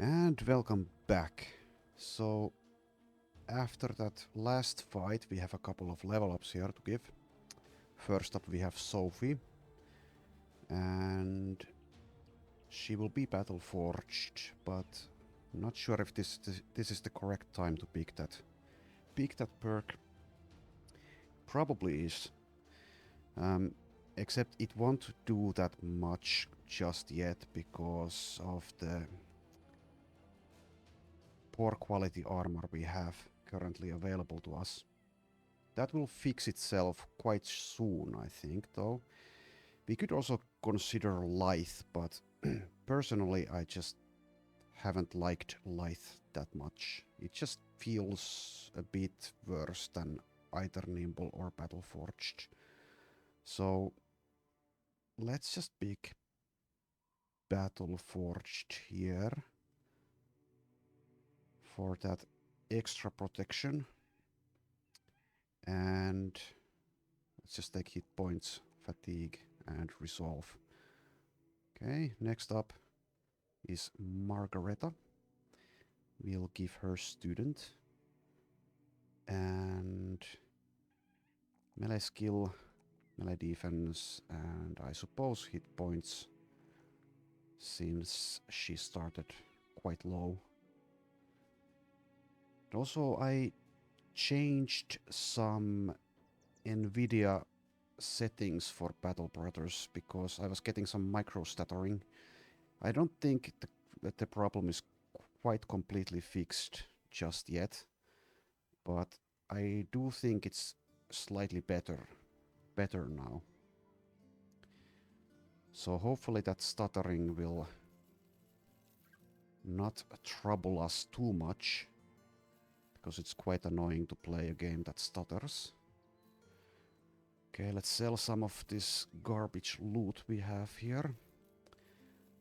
And welcome back. So, after that last fight, we have a couple of level ups here to give. First up, we have Sophie, and she will be battle forged, but not sure if this is the correct time to pick that. Pick that perk. Probably is. Except it won't do that much just yet because of the poor quality armor we have currently available to us. That will fix itself quite soon, I think, though. We could also consider Lithe, but personally I just haven't liked Lithe that much. It just feels a bit worse than either Nimble or Battleforged. So let's just pick Battleforged here for that extra protection. And let's just take hit points, fatigue, and resolve. Okay, next up is Margareta. We'll give her student. And melee skill, melee defense, and I suppose hit points, since she started quite low. And also I changed some NVIDIA settings for Battle Brothers because I was getting some micro stuttering. I don't think that the problem is quite completely fixed just yet, but I do think it's slightly better now. So hopefully that stuttering will not trouble us too much, because it's quite annoying to play a game that stutters. Okay, let's sell some of this garbage loot we have here.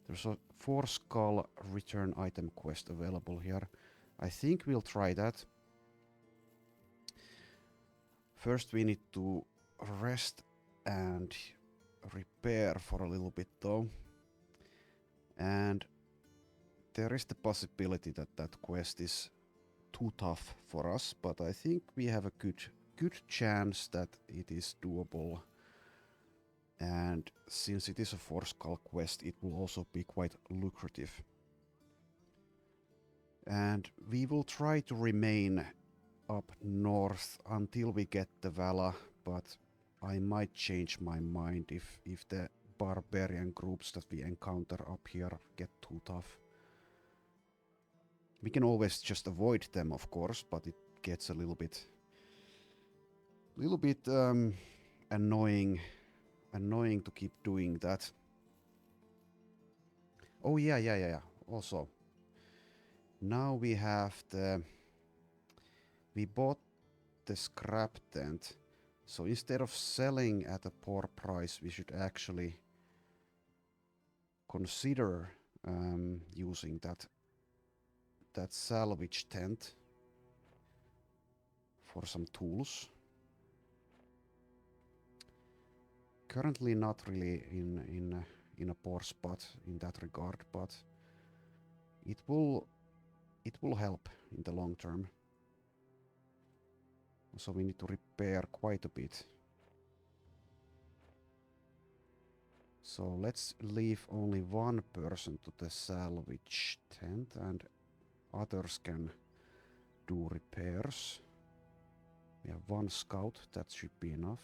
There's a 4 skull return item quest available here. I think we'll try that. First we need to rest and repair for a little bit though. And there is the possibility that that quest is too tough for us, but I think we have a good chance that it is doable. And since it is a 4 skull quest, it will also be quite lucrative. And we will try to remain up north until we get the Vala, but I might change my mind if the barbarian groups that we encounter up here get too tough. We can always just avoid them, of course, but it gets a little bit annoying to keep doing that. Oh yeah. Also, now we bought the scrap tent. So instead of selling at a poor price, we should actually consider using that salvage tent for some tools. Currently not really in a poor spot in that regard, but it will help in the long term. So we need to repair quite a bit. So let's leave only one person to the salvage tent and others can do repairs. We have one scout, that should be enough.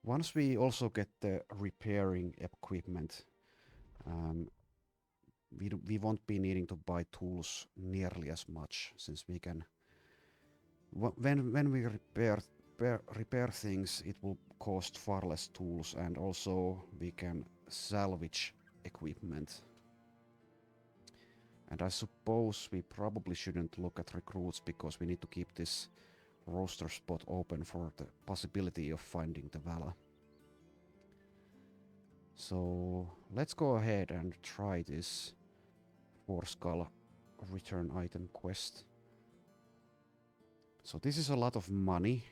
Once we also get the repairing equipment, we won't be needing to buy tools nearly as much, since we can... When we repair things, it will cost far less tools, and also we can salvage equipment. And I suppose we probably shouldn't look at recruits, because we need to keep this roster spot open for the possibility of finding the Vala. So let's go ahead and try this 4 skull return item quest. So this is a lot of money,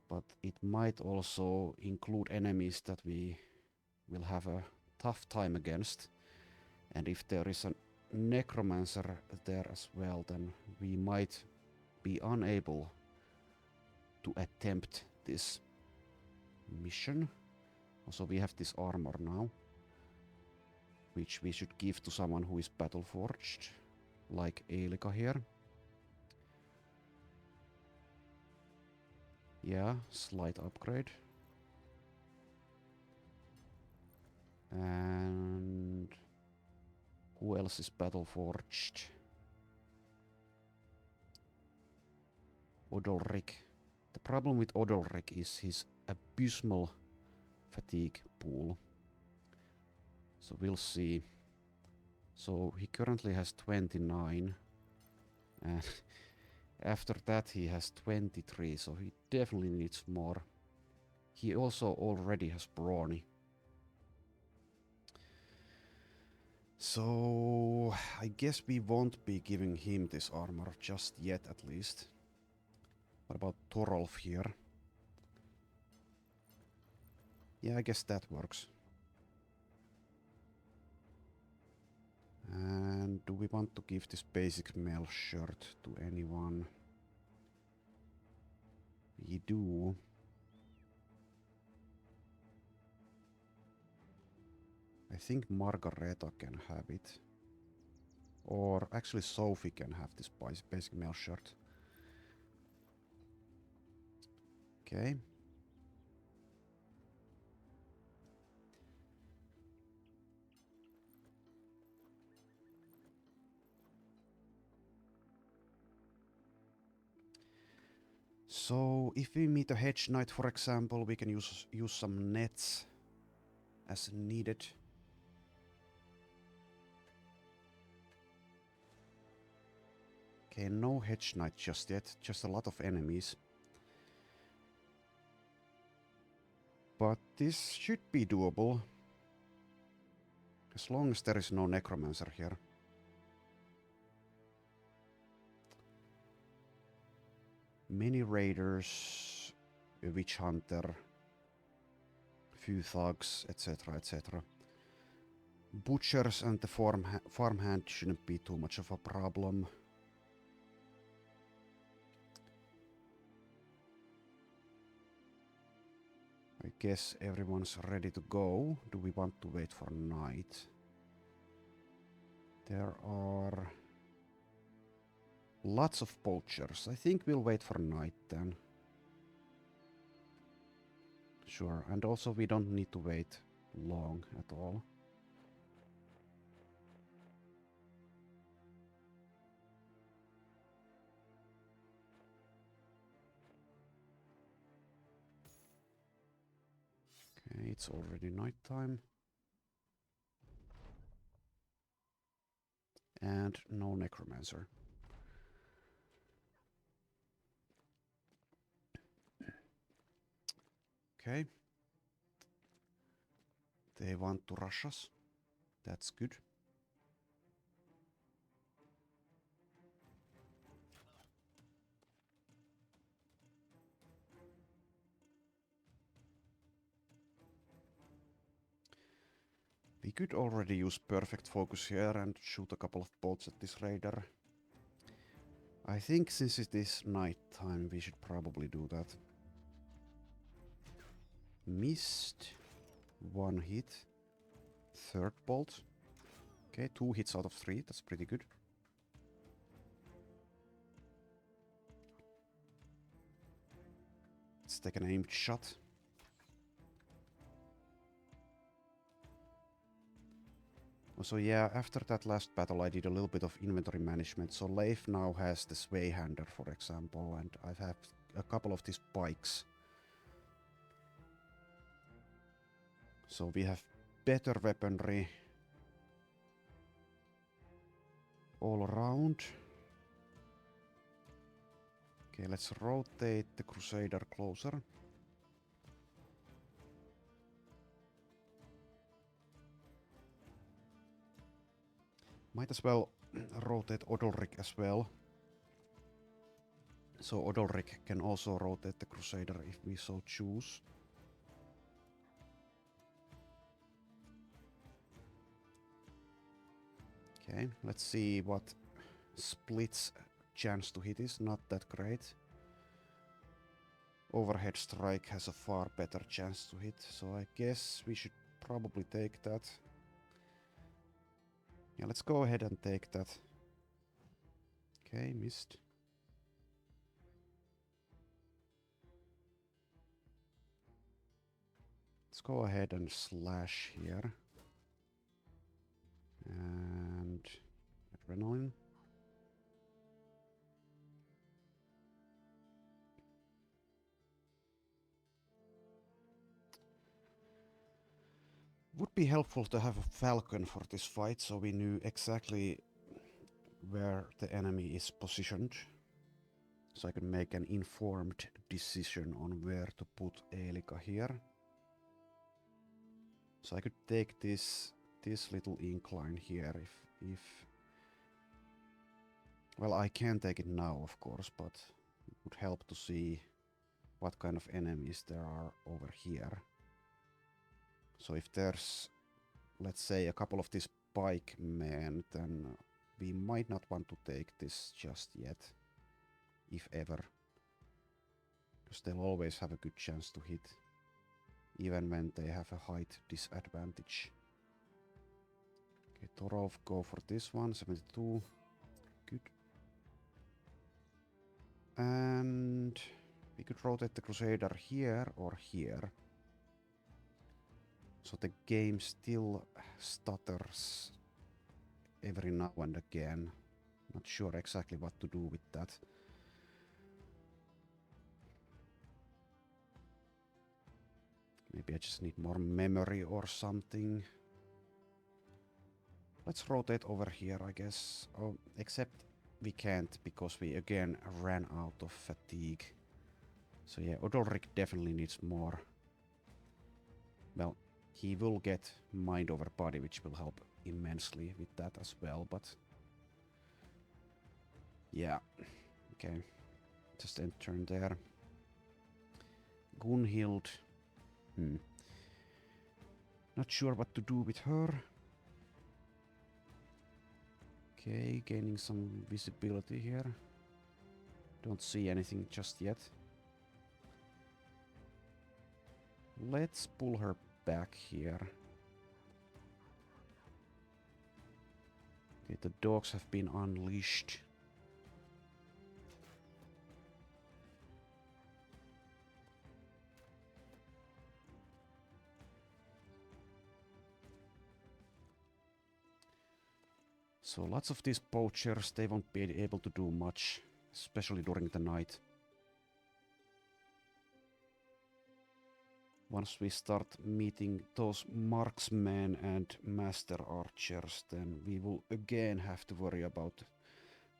but it might also include enemies that we will have a tough time against. And if there is a necromancer there as well, then we might be unable to attempt this mission. Also, we have this armor now, which we should give to someone who is battle forged, like Elika here. Yeah, slight upgrade. And who else is battle forged? Odolric. The problem with Odolric is his abysmal fatigue pool. So we'll see. So he currently has 29. And after that he has 23, so he definitely needs more. He also already has brawny. So I guess we won't be giving him this armor just yet, at least. What about Thorolf here? Yeah, I guess that works. And do we want to give this basic mail shirt to anyone? We do. I think Margareta can have it. Or actually Sophie can have this basic mail shirt. Okay. So if we meet a hedge knight, for example, we can use some nets as needed. Okay, no hedge knight just yet, just a lot of enemies. But this should be doable. As long as there is no necromancer here. Many raiders, a witch hunter, few thugs, etc, etc. Butchers and the farmhand shouldn't be too much of a problem. I guess everyone's ready to go. Do we want to wait for night? There are lots of poachers. I think we'll wait for night then. Sure, and also we don't need to wait long at all. Okay, it's already nighttime. And no necromancer. Okay. They want to rush us. That's good. We could already use perfect focus here and shoot a couple of bolts at this raider. I think since it is night time, we should probably do that. Missed. One hit. Third bolt. Okay, 2 hits out of 3. That's pretty good. Let's take an aimed shot. So yeah, after that last battle I did a little bit of inventory management. So Leif now has the Swayhander, for example, and I have a couple of these pikes. So we have better weaponry all around. Okay, let's rotate the Crusader closer. Might as well rotate Odolric as well. So Odolric can also rotate the Crusader if we so choose. Okay, let's see what Split's chance to hit is. Not that great. Overhead strike has a far better chance to hit, so I guess we should probably take that. Yeah, let's go ahead and take that. Okay, missed. Let's go ahead and slash here. And adrenaline. Would be helpful to have a falcon for this fight, so we knew exactly where the enemy is positioned. So I can make an informed decision on where to put Elika here. So I could take this little incline here if well, I can take it now, of course, but it would help to see what kind of enemies there are over here. So if there's, let's say, a couple of these bike men, then we might not want to take this just yet, if ever. Because they'll always have a good chance to hit, even when they have a height disadvantage. Okay, Torov, go for this one, 72. Good. And we could rotate the Crusader here or here. So the game still stutters every now and again. Not sure exactly what to do with that. Maybe I just need more memory or something. Let's rotate over here, I guess. Oh, except we can't because we again ran out of fatigue. So yeah, Odolric definitely needs more. Well, he will get mind over body, which will help immensely with that as well, but yeah, okay, just end turn there. Gunhild, not sure what to do with her. Okay, gaining some visibility here. Don't see anything just yet. Let's pull her back here. Okay, the dogs have been unleashed. So lots of these poachers, they won't be able to do much, especially during the night. Once we start meeting those marksmen and master archers, then we will again have to worry about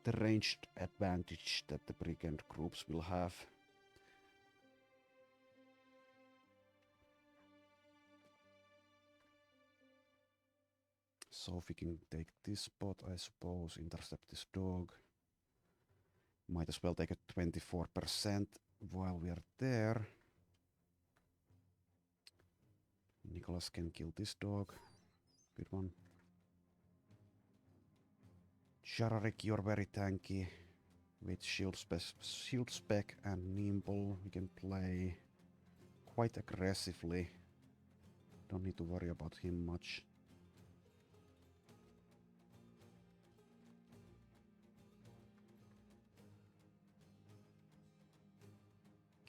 the ranged advantage that the brigand groups will have. So if we can take this spot, I suppose, intercept this dog. Might as well take a 24% while we are there. Nicholas can kill this dog. Good one. Shararik, you're very tanky. With shield spec and nimble, we can play quite aggressively. Don't need to worry about him much.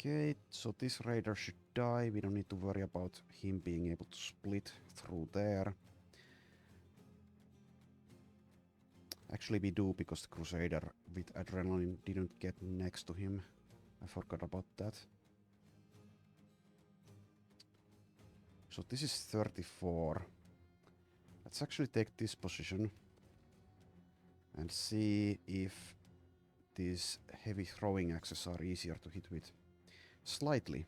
Okay, so this raider should die. We don't need to worry about him being able to split through there. Actually we do, because the Crusader with adrenaline didn't get next to him. I forgot about that. So this is 34. Let's actually take this position and see if these heavy throwing axes are easier to hit with. Slightly.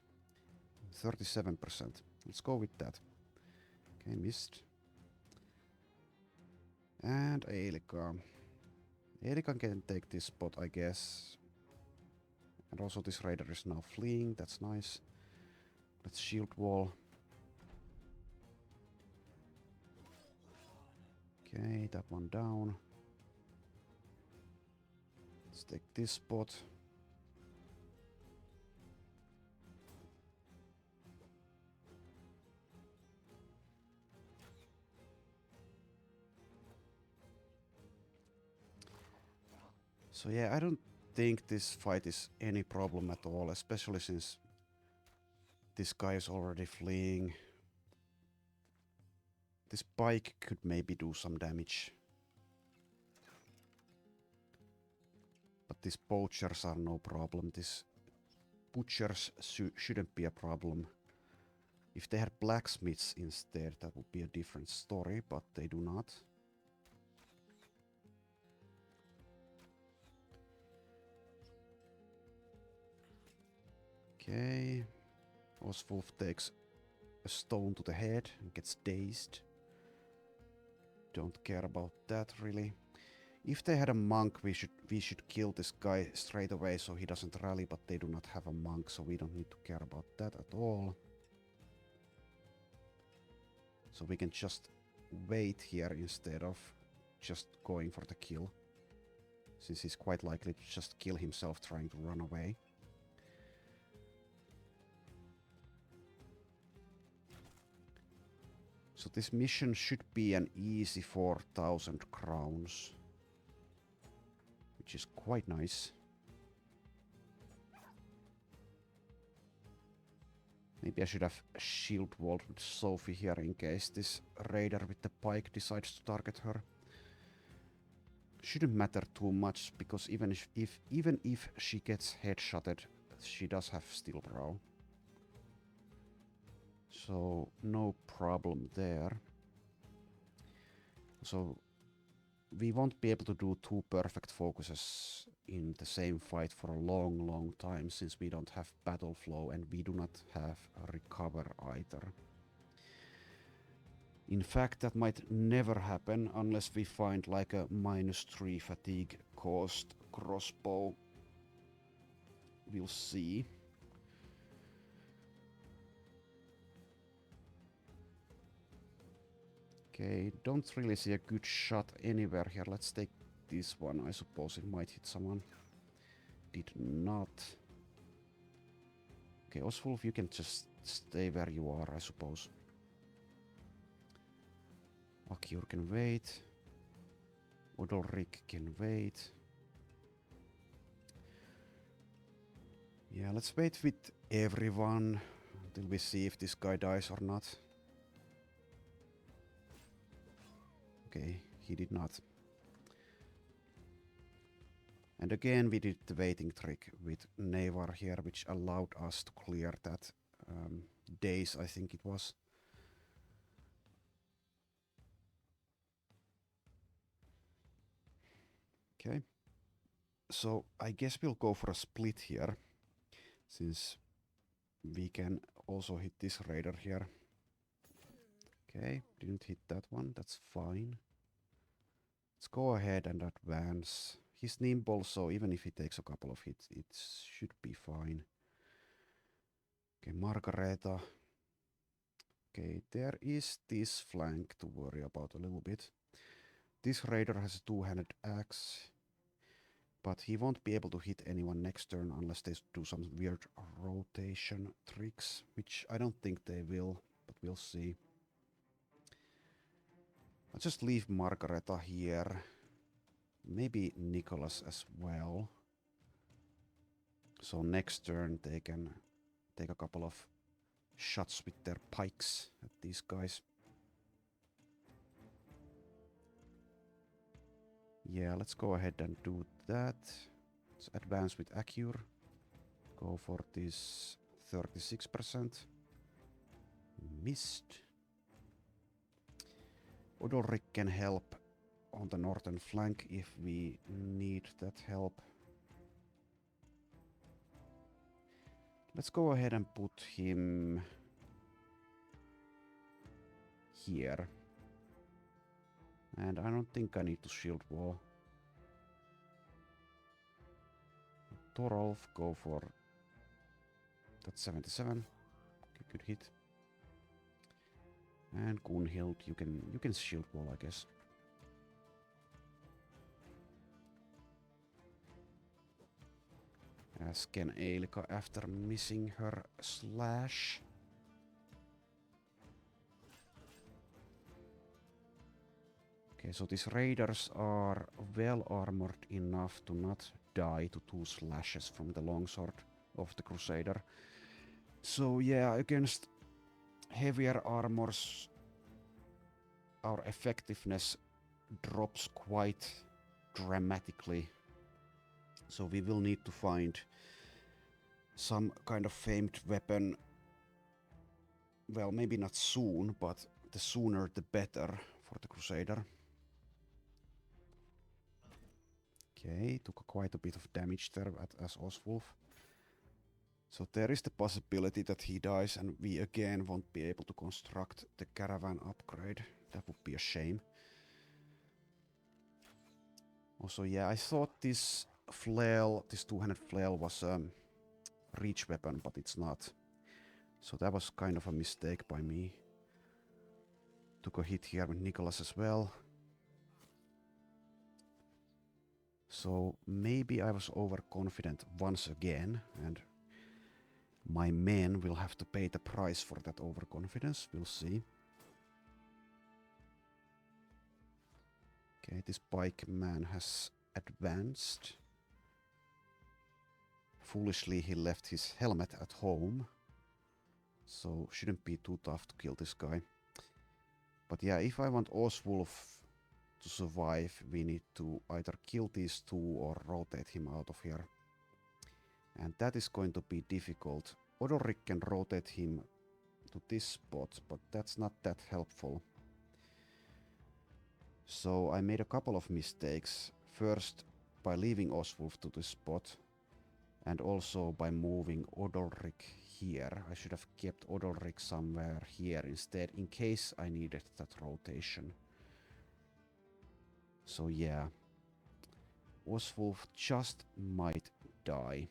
37%. Let's go with that. Okay, missed. And Elika. Elika can take this spot, I guess. And also this raider is now fleeing, that's nice. Let's shield wall. Okay, that one down. Let's take this spot. So yeah, I don't think this fight is any problem at all, especially since this guy is already fleeing. This bike could maybe do some damage. But these poachers are no problem. These butchers shouldn't be a problem. If they had blacksmiths instead, that would be a different story, but they do not. Okay. Oswulf takes a stone to the head and gets dazed. Don't care about that really. If they had a monk, we should kill this guy straight away so he doesn't rally, but they do not have a monk, so we don't need to care about that at all. So we can just wait here instead of just going for the kill, since he's quite likely to just kill himself trying to run away. So this mission should be an easy 4,000 crowns, which is quite nice. Maybe I should have shield walled with Sophie here in case this raider with the pike decides to target her. Shouldn't matter too much, because even if she gets headshotted, she does have steel brow. So no problem there. So we won't be able to do 2 perfect focuses in the same fight for a long time, since we don't have battle flow and we do not have a recover either. In fact, that might never happen unless we find like a -3 fatigue cost crossbow. We'll see. Okay, don't really see a good shot anywhere here. Let's take this one. I suppose it might hit someone. Did not. Okay, Oswulf, you can just stay where you are, I suppose. Akyur can wait. Odolrik can wait. Yeah, let's wait with everyone until we see if this guy dies or not. Okay, he did not. And again we did the waiting trick with Nevar here, which allowed us to clear that days, I think it was. Okay. So I guess we'll go for a split here, since we can also hit this raider here. Okay, didn't hit that one, that's fine. Let's go ahead and advance. He's nimble, so even if he takes a couple of hits, it should be fine. Okay, Margareta. Okay, there is this flank to worry about a little bit. This raider has a 2-handed axe, but he won't be able to hit anyone next turn unless they do some weird rotation tricks, which I don't think they will, but we'll see. I'll just leave Margareta here. Maybe Nicholas as well. So next turn they can take a couple of shots with their pikes at these guys. Yeah, let's go ahead and do that. Let's advance with Akyur. Go for this 36%. Missed. Odolrik can help on the northern flank if we need that help. Let's go ahead and put him here. And I don't think I need to shield wall. Thorolf, go for that 77. Okay, good hit. And Gunhild, you can shield wall, I guess. As can Eilika after missing her slash. Okay, so these raiders are well armored enough to not die to 2 slashes from the longsword of the Crusader. So yeah, against heavier armors, our effectiveness drops quite dramatically. So we will need to find some kind of famed weapon. Well, maybe not soon, but the sooner the better for the Crusader. Okay, took quite a bit of damage there as Oswulf. So there is the possibility that he dies and we again won't be able to construct the caravan upgrade. That would be a shame. Also, yeah, I thought this flail, this two-handed flail was a reach weapon, but it's not. So that was kind of a mistake by me. Took a hit here with Nicholas as well. So maybe I was overconfident once again, and my men will have to pay the price for that overconfidence. We'll see. Okay, this bike man has advanced. Foolishly, he left his helmet at home. So shouldn't be too tough to kill this guy. But yeah, if I want Oswulf to survive, we need to either kill these two or rotate him out of here. And that is going to be difficult. Odoric can rotate him to this spot, but that's not that helpful. So I made a couple of mistakes. First, by leaving Oswulf to this spot, and also by moving Odoric here. I should have kept Odoric somewhere here instead, in case I needed that rotation. So yeah, Oswulf just might die.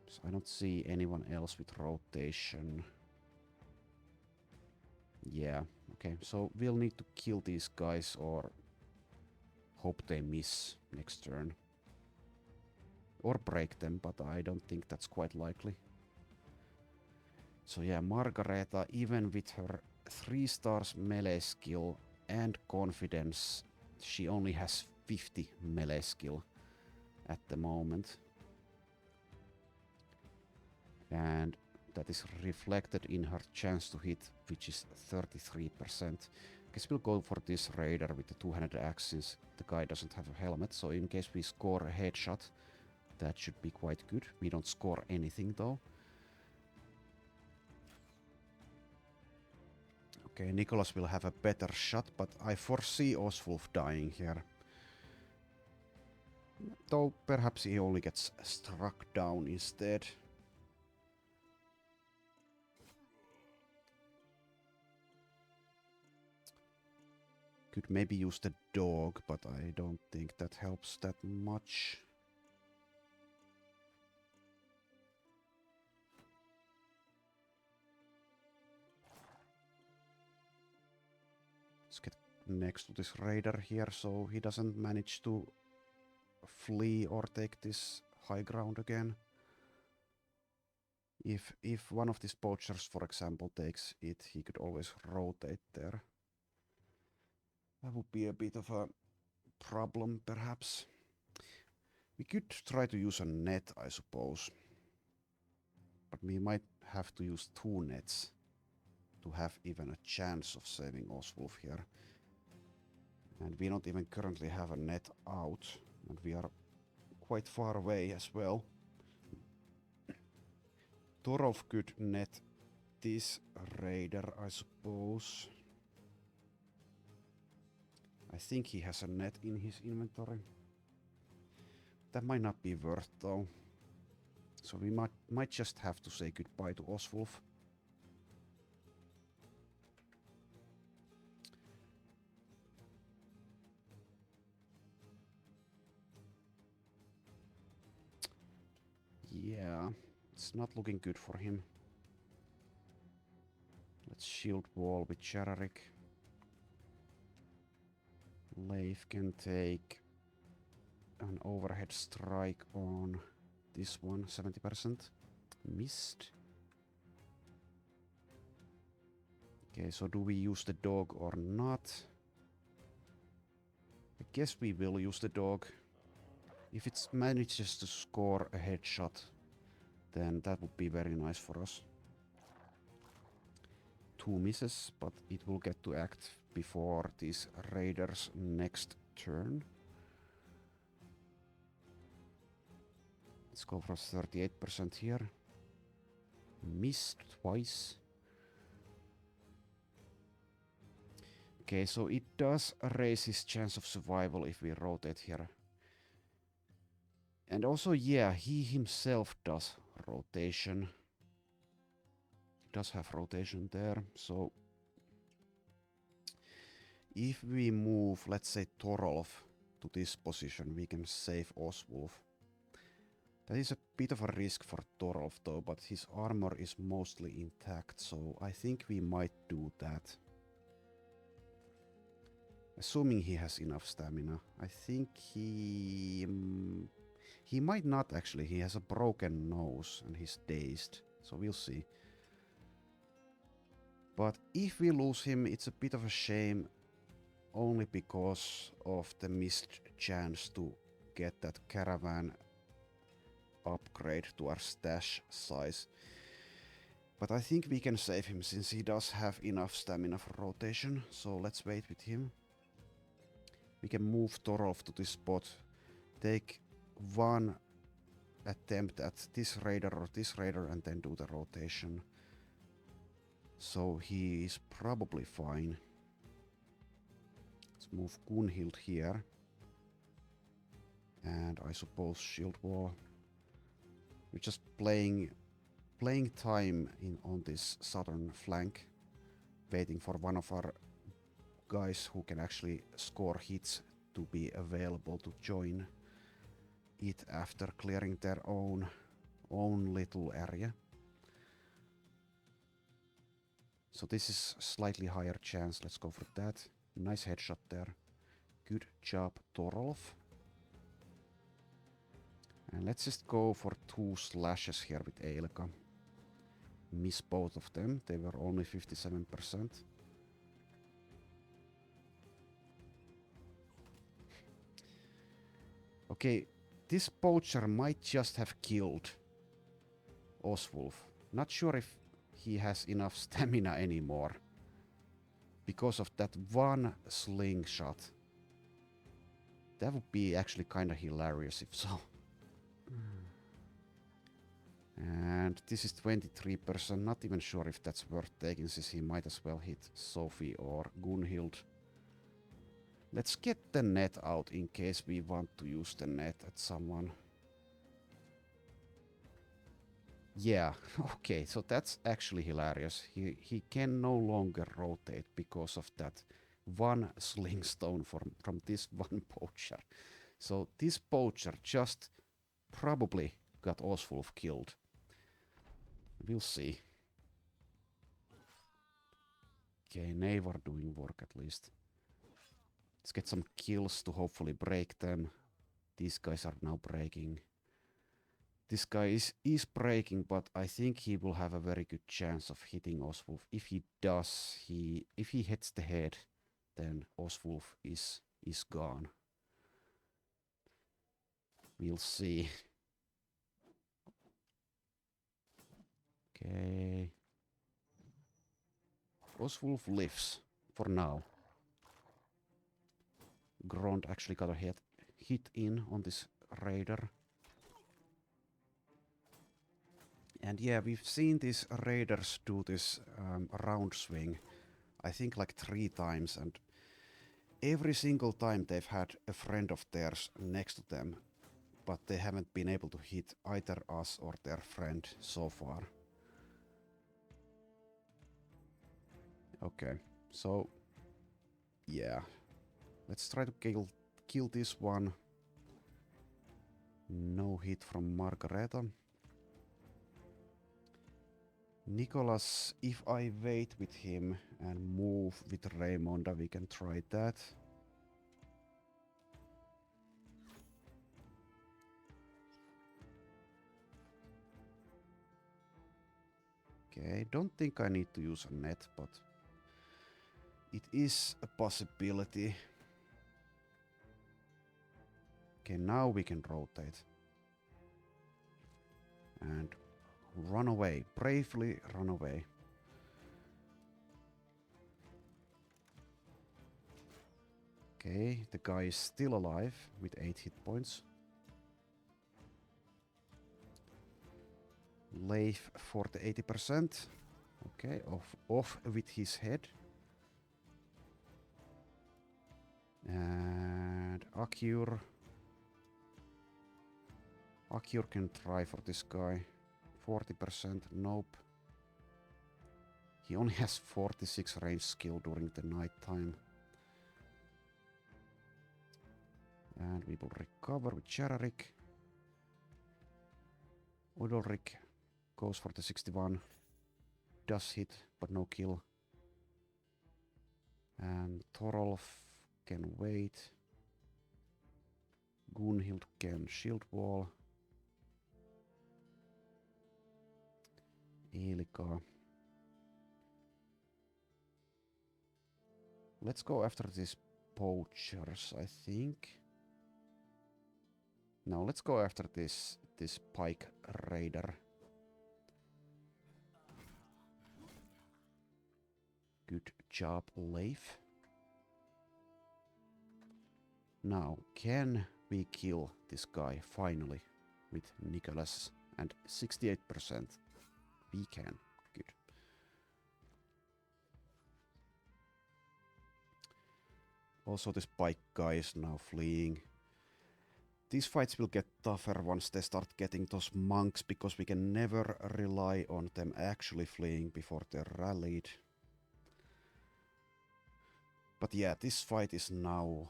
So I don't see anyone else with rotation. Yeah, okay, so we'll need to kill these guys or hope they miss next turn. Or break them, but I don't think that's quite likely. So yeah, Margareta, even with her 3 stars melee skill and confidence, she only has 50 melee skill at the moment. And that is reflected in her chance to hit, which is 33%. Guess we'll go for this raider with the two-handed axe since the guy doesn't have a helmet. So in case we score a headshot, that should be quite good. We don't score anything though. Okay, Nicholas will have a better shot, but I foresee Oswulf dying here. Though perhaps he only gets struck down instead. Could maybe use the dog, but I don't think that helps that much. Let's get next to this raider here so he doesn't manage to flee or take this high ground again. If one of these poachers, for example, takes it, he could always rotate there. That would be a bit of a problem, perhaps. We could try to use a net, I suppose. But we might have to use 2 nets to have even a chance of saving Oswulf here. And we don't even currently have a net out. And we are quite far away as well. Thorolf could net this raider, I suppose. I think he has a net in his inventory. That might not be worth though. So we might just have to say goodbye to Oswulf. It's not looking good for him. Let's shield wall with Chararik. Leif can take an overhead strike on this one, 70%. Missed. Okay, so do we use the dog or not? I guess we will use the dog. If it manages to score a headshot, then that would be very nice for us. 2 misses, but it will get to act before these raiders next turn. Let's go for 38% here. Missed twice. Okay, so it does raise his chance of survival if we rotate here. And also, yeah, he himself does rotation. He does have rotation there, so if we move, let's say, Torolf to this position, we can save Oswulf. That is a bit of a risk for Torolf though, but his armor is mostly intact, so I think we might do that. Assuming he has enough stamina. I think he might not actually. He has a broken nose and he's dazed, so we'll see. But if we lose him, it's a bit of a shame, only because of the missed chance to get that caravan upgrade to our stash size. But I think we can save him since he does have enough stamina for rotation, so let's wait with him. We can move Torolf to this spot, take one attempt at this raider or this raider and then do the rotation. So he is probably fine. Let's move Gunhild here. And I suppose Shield Wall. We're just playing time on this southern flank, waiting for one of our guys who can actually score hits to be available to join it after clearing their own little area. So this is slightly higher chance. Let's go for that. Nice headshot there. Good job, Torolf. And let's just go for 2 slashes here with Eilka. Miss both of them. They were only 57%. Okay, this poacher might just have killed Oswulf. Not sure if he has enough stamina anymore. Because of that one slingshot. That would be actually kinda hilarious if so. And this is 23%, not even sure if that's worth taking since he might as well hit Sophie or Gunhild. Let's get the net out in case we want to use the net at someone. Yeah, okay, so that's actually hilarious. He can no longer rotate because of that one slingstone from this one poacher. So this poacher just probably got Oswulf killed. We'll see. Okay, Nevar doing work at least. Let's get some kills to hopefully break them. These guys are now breaking. This guy is breaking, but I think he will have a very good chance of hitting Oswulf. If he does, if he hits the head, then Oswulf is gone. We'll see. Okay. Oswulf lives for now. Grond actually got a hit in on this raider. And yeah, we've seen these raiders do this round swing, I think like 3 times, and every single time they've had a friend of theirs next to them, but they haven't been able to hit either us or their friend so far. Okay, so yeah, let's try to kill this one. No hit from Margareta. Nicholas, if I wait with him and move with Raymonda, we can try that. Okay, don't think I need to use a net, but it is a possibility. Okay, now we can rotate. And run away. Bravely run away. Okay, the guy is still alive with 8 hit points. Leif for the 80%. Okay, off with his head. And Akyur can try for this guy. 40%, nope. He only has 46 range skill during the night time. And we will recover with Chararik. Odolrik goes for the 61. Does hit, but no kill. And Thorolf can wait. Gunhild can shield wall. Elika. Let's go after these poachers, I think. No, let's go after this pike raider. Good job, Leif. Now, can we kill this guy finally with Nicholas? And 68%. We can. Good. Also, this pike guy is now fleeing. These fights will get tougher once they start getting those monks, because we can never rely on them actually fleeing before they're rallied. But yeah, this fight is now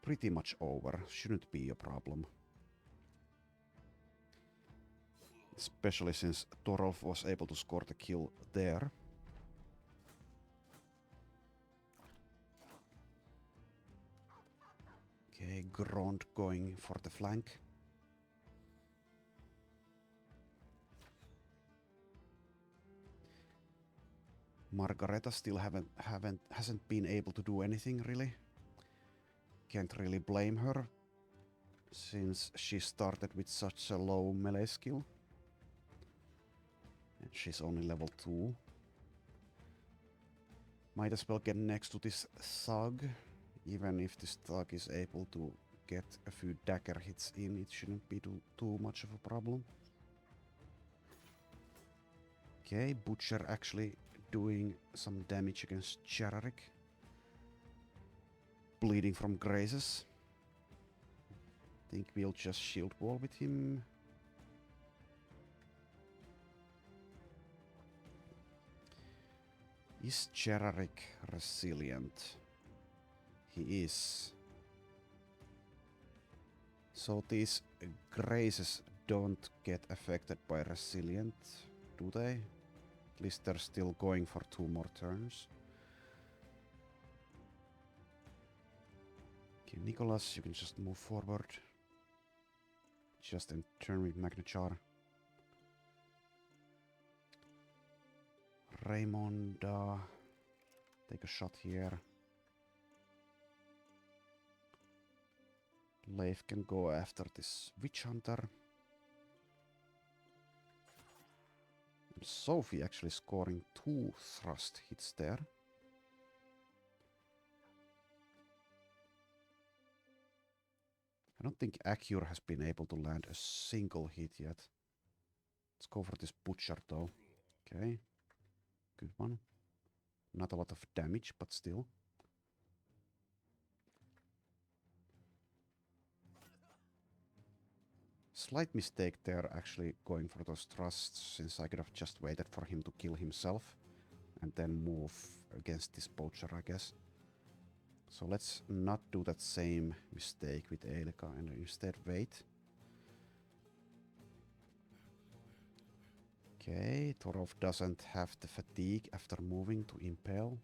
pretty much over. Shouldn't be a problem. Especially since Thorolf was able to score the kill there. Okay, Grond going for the flank. Margareta still hasn't been able to do anything really. Can't really blame her, since she started with such a low melee skill. And she's only level 2. Might as well get next to this thug. Even if this thug is able to get a few dagger hits in, it shouldn't be too much of a problem. Okay, Butcher actually doing some damage against Chararik. Bleeding from grazes. Think we'll just shield wall with him. Is Chararik resilient? He is. So these grazes don't get affected by resilient, do they? At least they're still going for 2 more turns. Okay, Nicholas, you can just move forward. Just in turn with Magnachar. Raymond, take a shot here. Leif can go after this Witch Hunter. And Sophie actually scoring 2 thrust hits there. I don't think Akyur has been able to land a single hit yet. Let's go for this Butcher though. Okay. Good one. Not a lot of damage, but still. Slight mistake there, actually going for those thrusts, since I could have just waited for him to kill himself and then move against this poacher, I guess. So let's not do that same mistake with Elika and instead wait. Okay, Torov doesn't have the fatigue after moving to impale.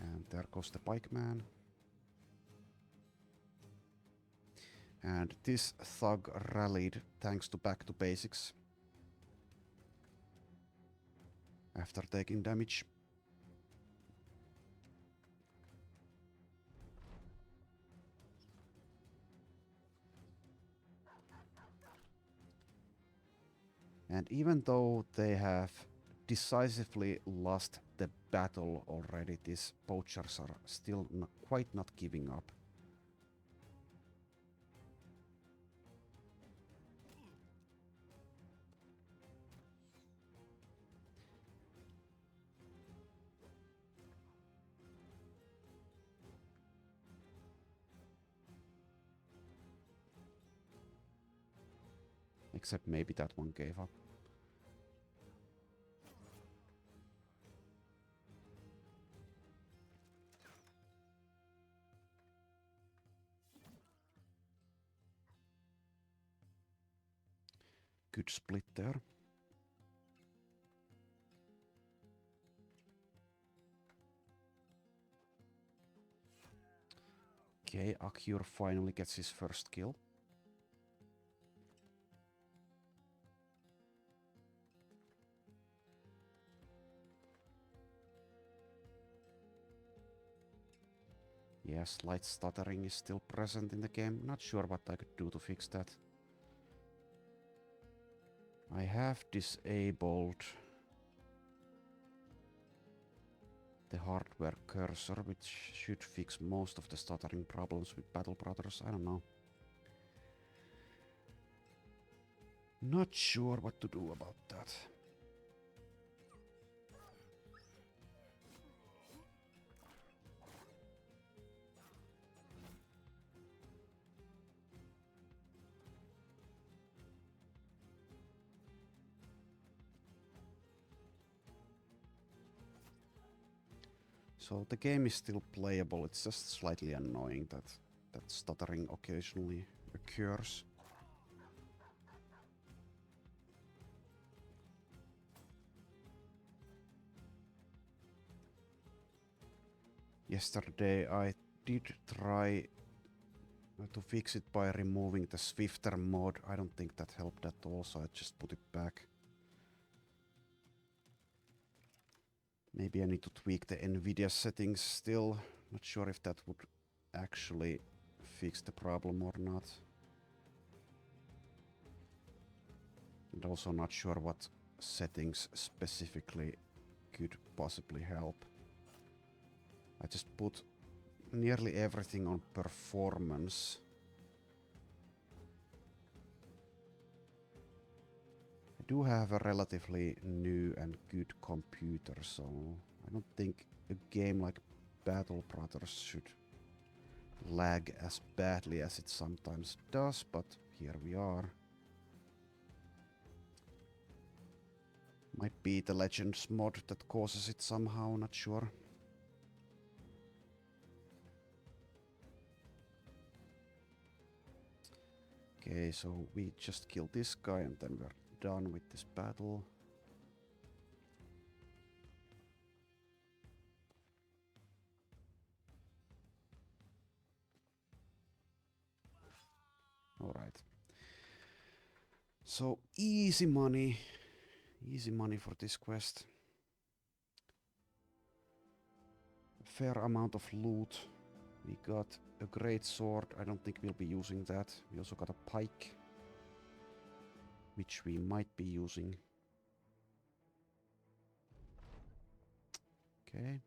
And there goes the pikeman. And this thug rallied thanks to back to basics after taking damage. And even though they have decisively lost the battle already, these poachers are still quite not giving up. Except maybe that one gave up. Good split there. Okay, Akyur finally gets his first kill. Yeah, slight stuttering is still present in the game. Not sure what I could do to fix that. I have disabled the hardware cursor, which should fix most of the stuttering problems with Battle Brothers. I don't know. Not sure what to do about that. So the game is still playable, it's just slightly annoying that stuttering occasionally occurs. Yesterday I did try to fix it by removing the Swifter mod. I don't think that helped at all, so I just put it back. Maybe I need to tweak the NVIDIA settings still. Not sure if that would actually fix the problem or not. And also not sure what settings specifically could possibly help. I just put nearly everything on performance. I do have a relatively new and good computer, so I don't think a game like Battle Brothers should lag as badly as it sometimes does, but here we are. Might be the Legends mod that causes it somehow, not sure. Okay, so we just kill this guy and then we're done with this battle. Alright. So easy money for this quest. A fair amount of loot. We got a great sword. I don't think we'll be using that. We also got a pike, which we might be using. Okay.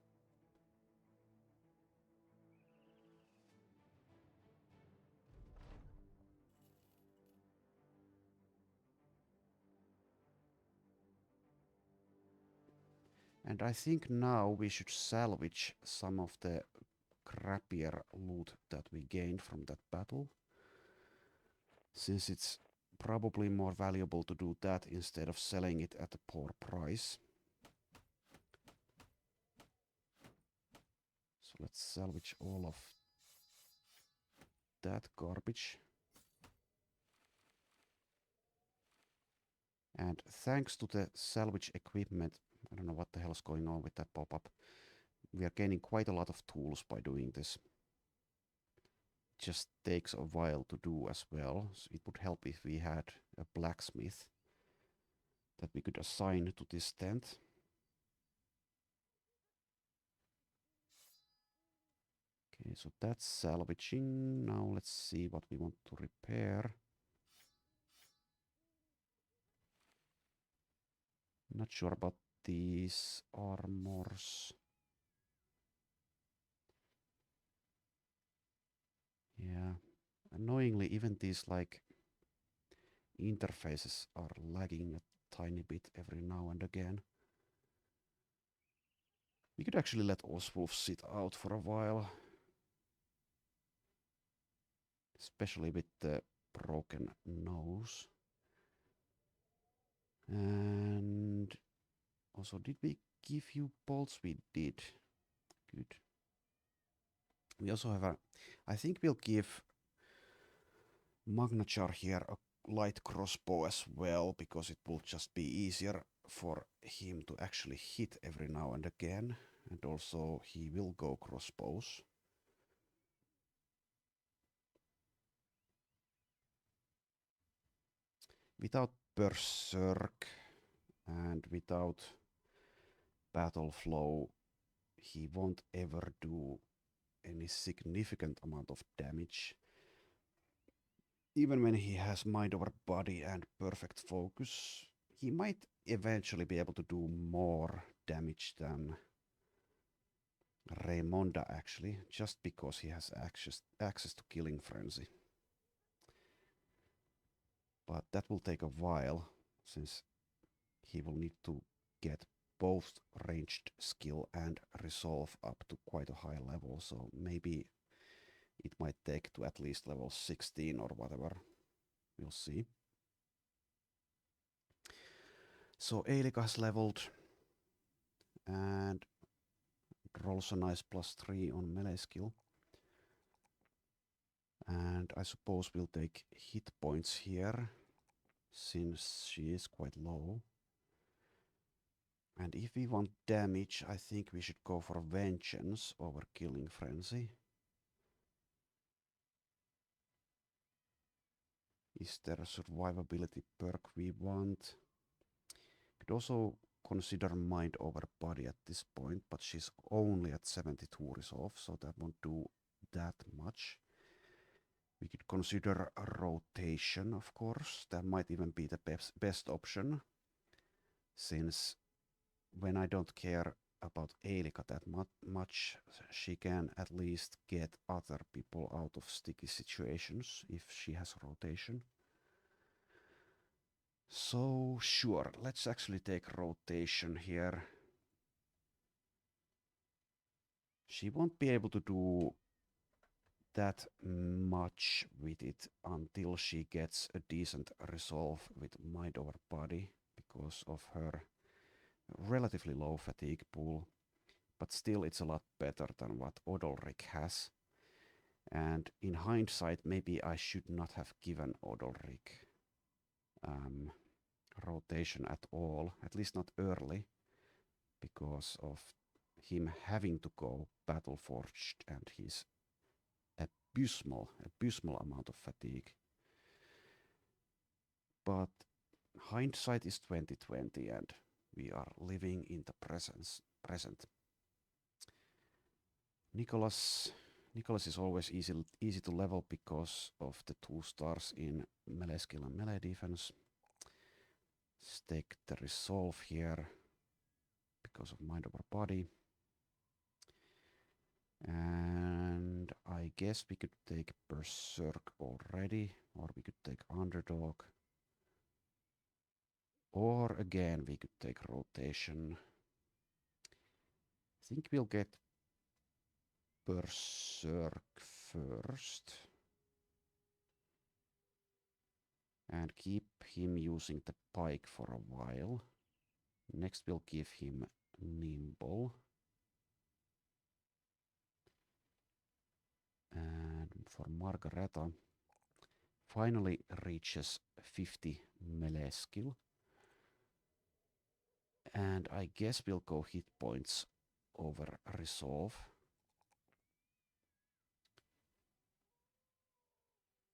And I think now we should salvage some of the crappier loot that we gained from that battle, since it's probably more valuable to do that instead of selling it at a poor price. let's salvage all of that garbage. And thanks to the salvage equipment, I don't know what the hell's going on with that pop-up. We are gaining quite a lot of tools by doing this. It just takes a while to do as well. So it would help if we had a blacksmith that we could assign to this tent. Okay, so that's salvaging. Now let's see what we want to repair. Not sure about these armors. Yeah, annoyingly, even these like interfaces are lagging a tiny bit every now and again. We could actually let Oswulf sit out for a while. Especially with the broken nose. And also, did we give you bolts? We did. Good. We also have a... I think we'll give Magnachar here a light crossbow as well, because it will just be easier for him to actually hit every now and again. And also, he will go crossbows. Without Berserk and without Battle Flow, he won't ever do any significant amount of damage. Even when he has mind over body and perfect focus, he might eventually be able to do more damage than Raymonda actually, just because he has access to Killing Frenzy. But that will take a while, since he will need to get both ranged skill and resolve up to quite a high level, so maybe it might take to at least level 16 or whatever. We'll see. So Eilika has leveled and rolls a nice +3 on melee skill. And I suppose we'll take hit points here, since she is quite low. And if we want damage, I think we should go for Vengeance over Killing Frenzy. Is there a survivability perk we want? Could also consider Mind over Body at this point, but she's only at 72 resolve, so that won't do that much. We could consider a rotation, of course. That might even be the best option, since when I don't care about Eilika that much, she can at least get other people out of sticky situations if she has rotation. So sure, let's actually take rotation here. She won't be able to do that much with it until she gets a decent resolve with mind over body because of her relatively low fatigue pool, but still it's a lot better than what Odolric has. And in hindsight, maybe I should not have given Odolric rotation at all, at least not early, because of him having to go battle forged and his abysmal amount of fatigue. But hindsight is 2020 and we are living in the present. Nicholas is always easy to level because of the 2 stars in melee skill and melee defense. Let's take the resolve here because of mind over body. And I guess we could take Berserk already, or we could take Underdog. Or again, we could take rotation. I think we'll get Berserk first. And keep him using the pike for a while. Next we'll give him Nimble. And for Margareta, finally reaches 50 melee skill. And I guess we'll go hit points over resolve.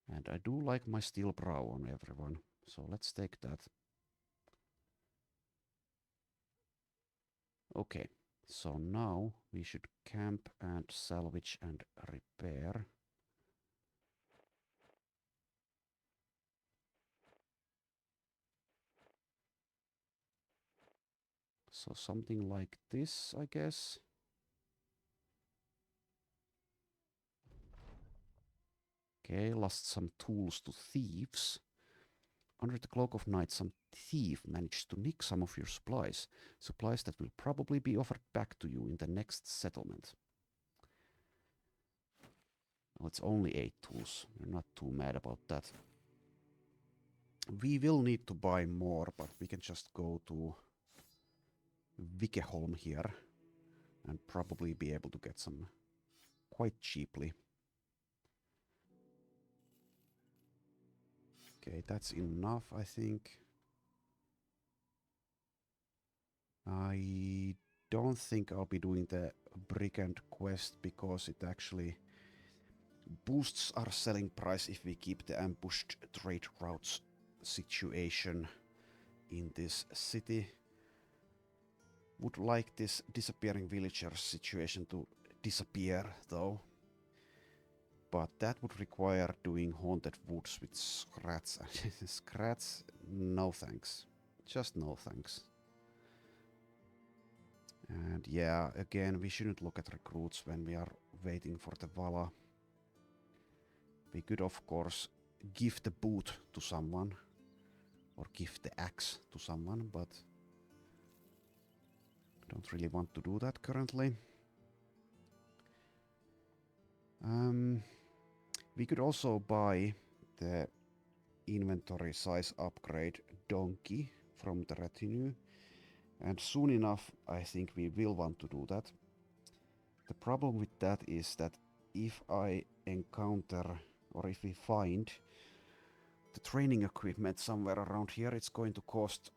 And I do like my steel brow on everyone, so let's take that. Okay, so now we should camp and salvage and repair. So something like this, I guess. Okay, lost some tools to thieves. Under the cloak of night, some thief managed to nick some of your supplies. Supplies that will probably be offered back to you in the next settlement. Well, it's only 8 tools. We're not too mad about that. We will need to buy more, but we can just go to Vikeholm here and probably be able to get some quite cheaply. Okay, that's enough, I think. I don't think I'll be doing the Brigand quest because it actually boosts our selling price if we keep the ambushed trade routes situation in this city. Would like this disappearing villager situation to disappear though. But that would require doing haunted woods with scrats. Scrats, no thanks. Just no thanks. And yeah, again, we shouldn't look at recruits when we are waiting for the Vala. We could, of course, give the boot to someone. Or give the axe to someone, but I don't really want to do that currently. We could also buy the inventory size upgrade donkey from the retinue. And soon enough, I think we will want to do that. The problem with that is that if I encounter, or if we find the training equipment somewhere around here, it's going to cost,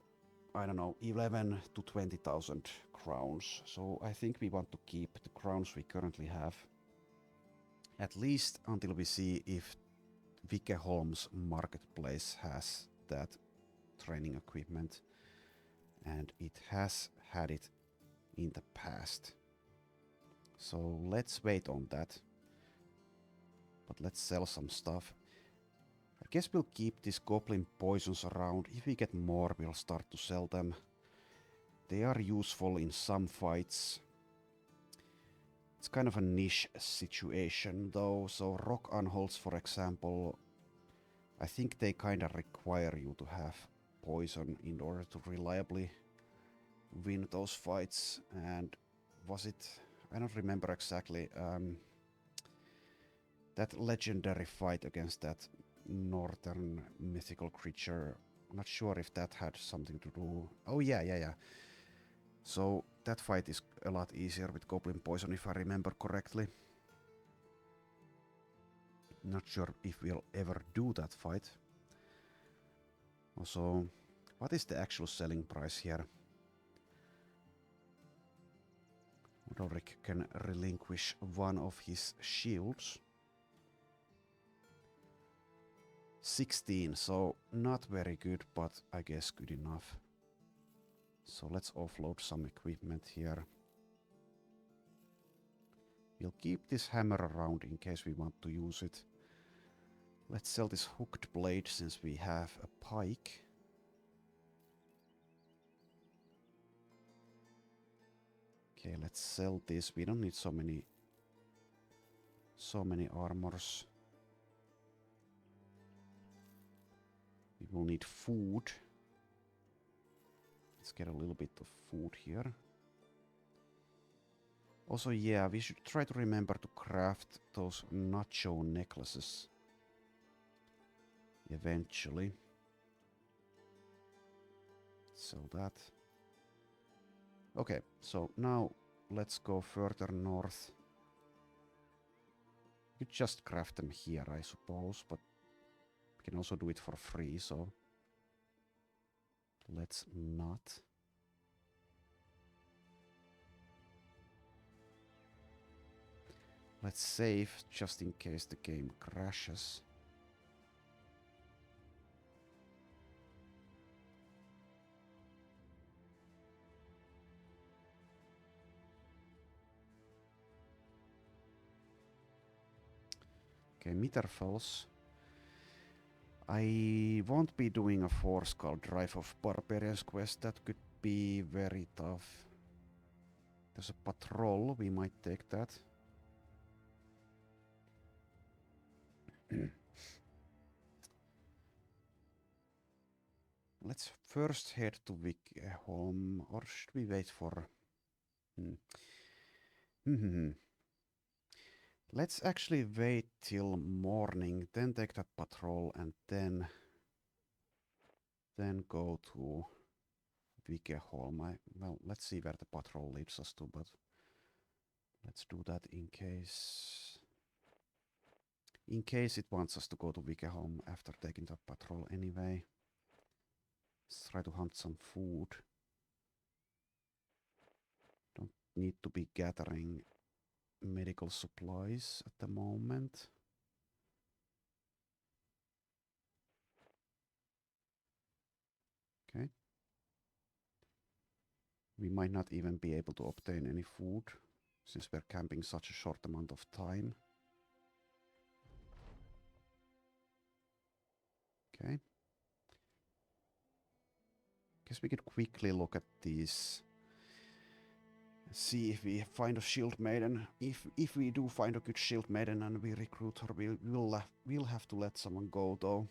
I don't know, 11 to 20,000 crowns. So I think we want to keep the crowns we currently have. At least until we see if Vikeholm's marketplace has that training equipment. And it has had it in the past. So let's wait on that. But let's sell some stuff. I guess we'll keep these goblin poisons around. If we get more, we'll start to sell them. They are useful in some fights. It's kind of a niche situation though. So rock unholds, for example, I think they kind of require you to have poison in order to reliably win those fights. And was it, I don't remember exactly, that legendary fight against that northern mythical creature, I'm not sure if that had something to do. Oh yeah. So that fight is a lot easier with goblin poison if I remember correctly. Not sure if we'll ever do that fight. Also, what is the actual selling price here? Roderick can relinquish one of his shields. 16, so not very good, but I guess good enough. So let's offload some equipment here. We'll keep this hammer around in case we want to use it. Let's sell this hooked blade since we have a pike. Okay, let's sell this. We don't need so many armors. We will need food. Let's get a little bit of food here. Also, yeah, we should try to remember to craft those nacho necklaces eventually. Sell that. Okay, so now let's go further north. Could just craft them here, I suppose, but we can also do it for free, so let's not. Let's save just in case the game crashes. Okay, Mitterfels. I won't be doing a 4-skull drive of Barbarians quest. That could be very tough. There's a patrol. We might take that. Let's first head to Vikholm, or should we wait for... Let's actually wait till morning, then take that patrol, and then go to Vikholm. Well, let's see where the patrol leads us to, but let's do that in case... In case it wants us to go to Vikholm after taking that patrol anyway. Let's try to hunt some food. Don't need to be gathering medical supplies at the moment. Okay. We might not even be able to obtain any food since we're camping such a short amount of time. Okay. Guess we could quickly look at these. See if we find a shield maiden. If we do find a good shield maiden and we recruit her, we'll have to let someone go though.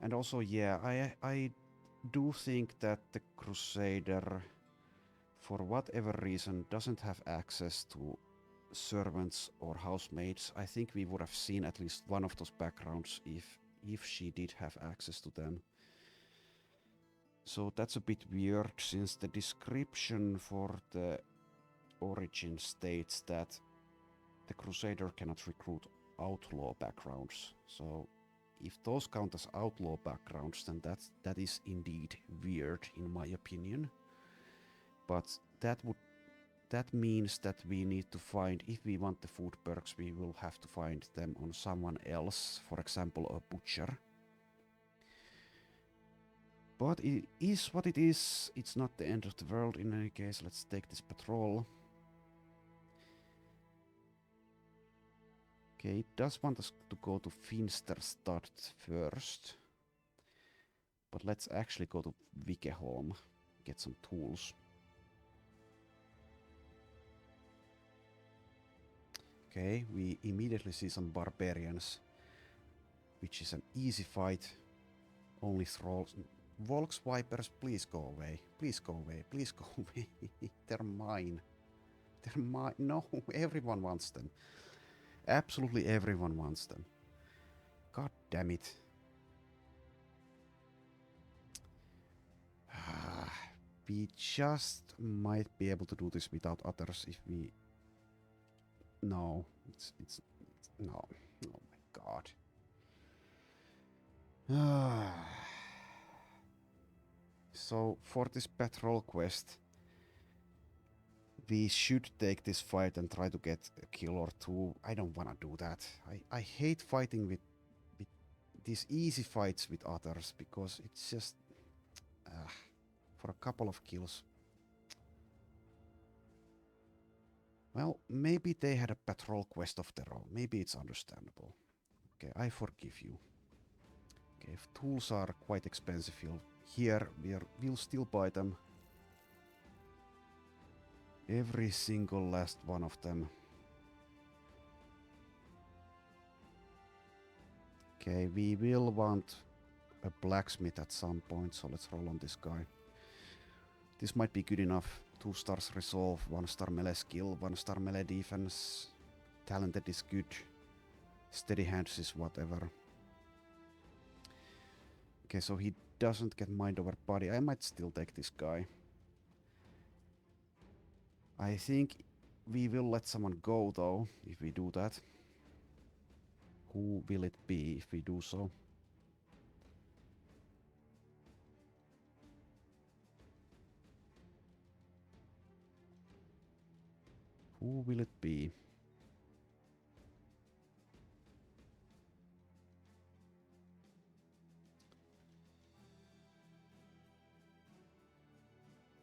And also, yeah, I do think that the Crusader, for whatever reason, doesn't have access to servants or housemaids. I think we would have seen at least one of those backgrounds if she did have access to them. So that's a bit weird, since the description for the origin states that the Crusader cannot recruit outlaw backgrounds. So if those count as outlaw backgrounds, then that is indeed weird in my opinion. But that means that we need to find, if we want the food perks, we will have to find them on someone else, for example a butcher. But it is what it is. It's not the end of the world in any case. Let's take this patrol. Okay, it does want us to go to Finsterstad first. But let's actually go to Vikholm, get some tools. Okay, we immediately see some barbarians, which is an easy fight. Only thralls. Volks Vipers, please go away. Please go away. Please go away. They're mine. They're mine. No, everyone wants them. Absolutely everyone wants them. God damn it. We just might be able to do this without others if we... No, it's no. Oh my god. So for this patrol quest, we should take this fight and try to get a kill or two. I don't want to do that. I hate fighting with these easy fights with others, because it's just for a couple of kills. Well, maybe they had a patrol quest of their own. Maybe it's understandable. Okay, I forgive you. Okay, if tools are quite expensive here, we'll still buy them. Every single last one of them. Okay, we will want a blacksmith at some point, so let's roll on this guy. This might be good enough. 2 stars resolve, 1 star melee skill, 1 star melee defense. Talented is good. Steady hands is whatever. Okay, so he doesn't get mind over body. I might still take this guy. I think we will let someone go though, if we do that. Who will it be if we do so? Who will it be?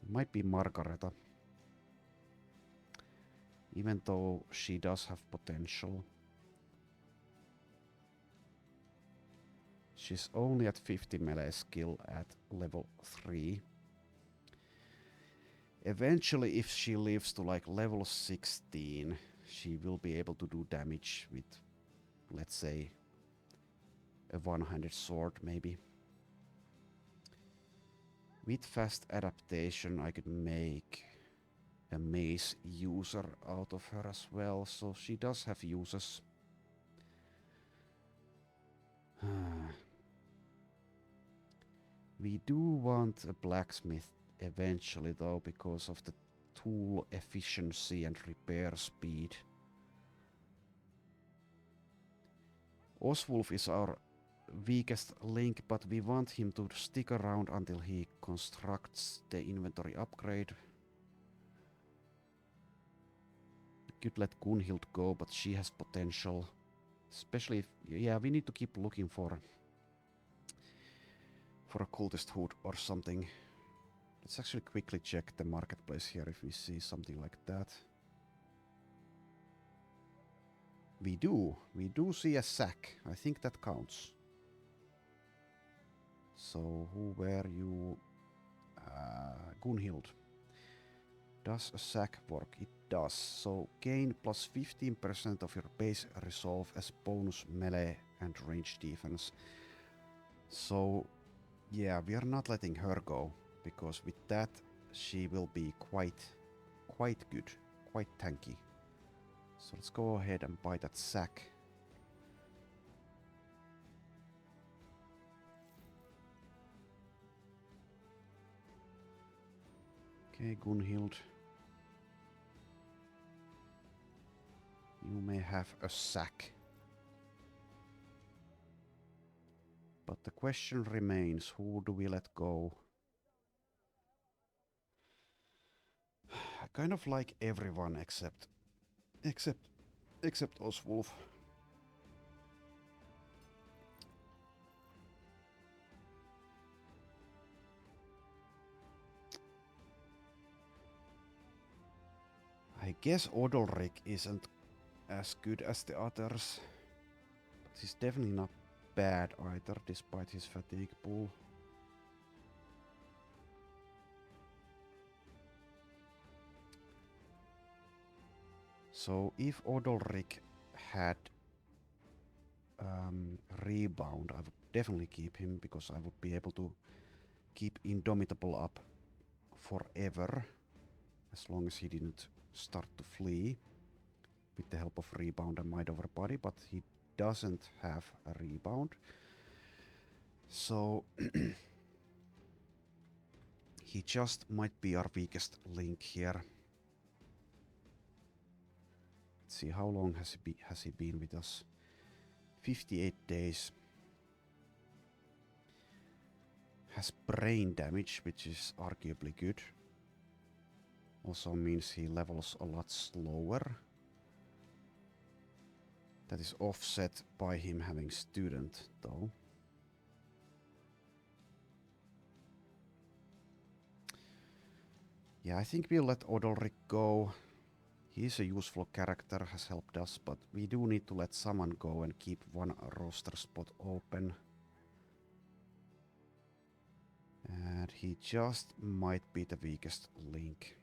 It might be Margareta. Even though she does have potential. She's only at 50 melee skill at level 3. Eventually, if she lives to like level 16, she will be able to do damage with, let's say, a one-handed sword maybe. With fast adaptation, I could make a mace user out of her as well, so she does have uses. We do want a blacksmith eventually though, because of the tool efficiency and repair speed. Oswulf is our weakest link, but we want him to stick around until he constructs the inventory upgrade. We could let Gunhild go, but she has potential. Especially if, yeah, we need to keep looking for a cultist hood or something. Let's actually quickly check the marketplace here if we see something like that. We do see a sack. I think that counts. So who were you? Gunhild. Does a sack work? It does. So gain plus 15% of your base resolve as bonus melee and range defense. So yeah, we are not letting her go, because with that she will be quite good, quite tanky. So let's go ahead and buy that sack. Okay, Gunhild. You may have a sack. But the question remains, who do we let go? I kind of like everyone except Oswulf. I guess Odolrik isn't as good as the others, but he's definitely not bad either, despite his fatigue pool. So if Odolrik had rebound, I would definitely keep him, because I would be able to keep Indomitable up forever, as long as he didn't start to flee with the help of rebound and might over body, but he doesn't have a rebound. So he just might be our weakest link here. Let's see, how long has he been with us? 58 days. Has brain damage, which is arguably good. Also means he levels a lot slower. That is offset by him having student, though. Yeah, I think we'll let Odolrik go. He's a useful character, has helped us, but we do need to let someone go and keep one roster spot open. And he just might be the weakest link.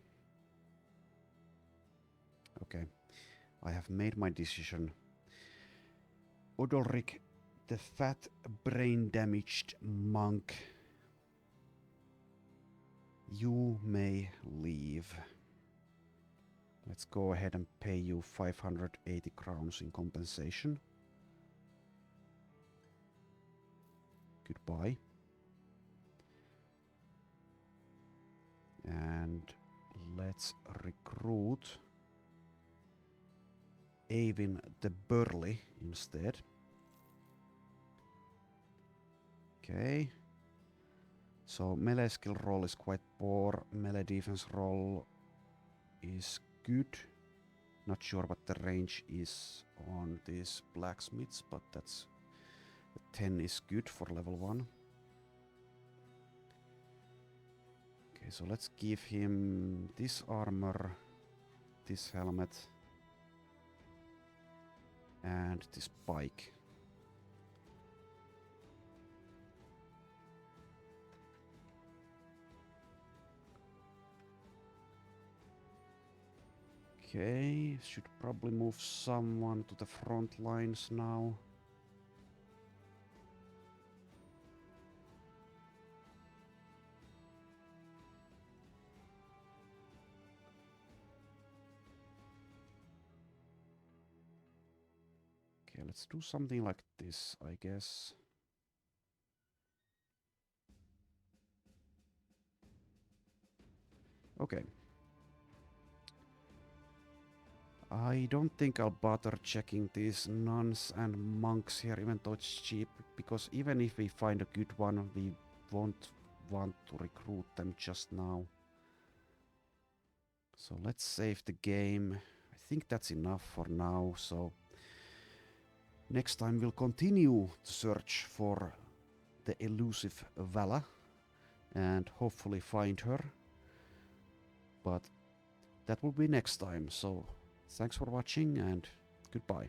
Okay, I have made my decision. Odolrik, the fat brain damaged monk. You may leave. Let's go ahead and pay you 580 crowns in compensation. Goodbye. And Let's recruit Avin the Burly instead. Okay. So melee skill roll is quite poor. Melee defense roll is good. Not sure what the range is on these blacksmiths, but that's 10 is good for level 1. Okay, so let's give him this armor, this helmet, and this pike. Okay, should probably move someone to the front lines now. Okay, let's do something like this, I guess. Okay. I don't think I'll bother checking these nuns and monks here, even though it's cheap, because even if we find a good one, we won't want to recruit them just now. So let's save the game. I think that's enough for now, so next time we'll continue to search for the elusive Vala and hopefully find her. But that will be next time, so thanks for watching and goodbye.